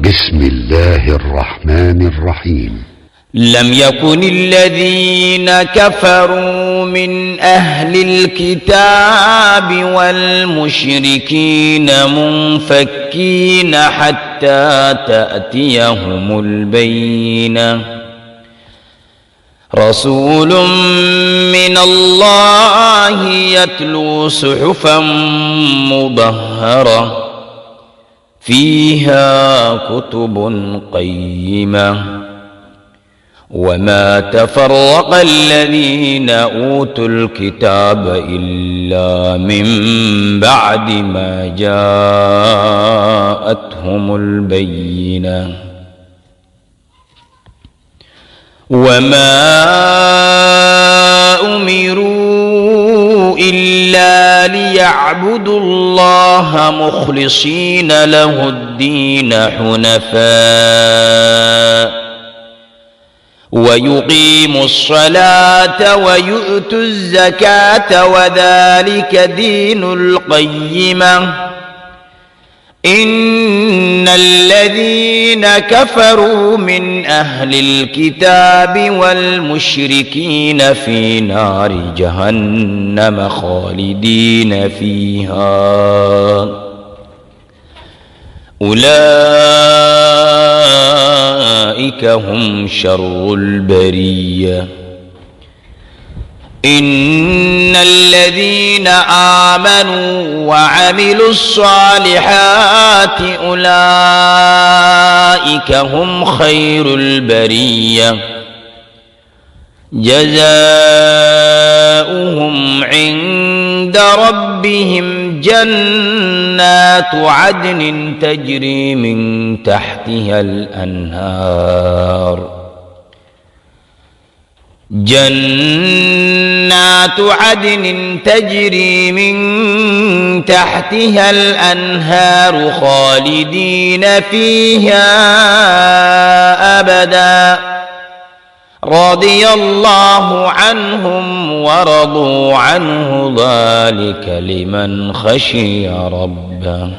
بسم الله الرحمن الرحيم. لم يكن الذين كفروا من أهل الكتاب والمشركين منفكين حتى تأتيهم البينة. رسول من الله يتلو صحفا مطهرة فيها كتب قيمة. وما تفرق الذين أوتوا الكتاب إلا من بعد ما جاءتهم البينة. وما أمروا إلا ليعبدوا الله مخلصين له الدين حنفاء ويقيموا الصلاة ويؤتوا الزكاة وذلك دين القيمة. إن الذين كفروا من أهل الكتاب والمشركين في نار جهنم خالدين فيها أولئك هم شر البرية. إن الذين آمنوا وعملوا الصالحات أولئك هم خير البرية. جزاؤهم عند ربهم جنات عدن تجري من تحتها الأنهار. جنات عدن تجري من تحتها الأنهار خالدين فيها أبدا. رضي الله عنهم ورضوا عنه ذلك لمن خشي ربه.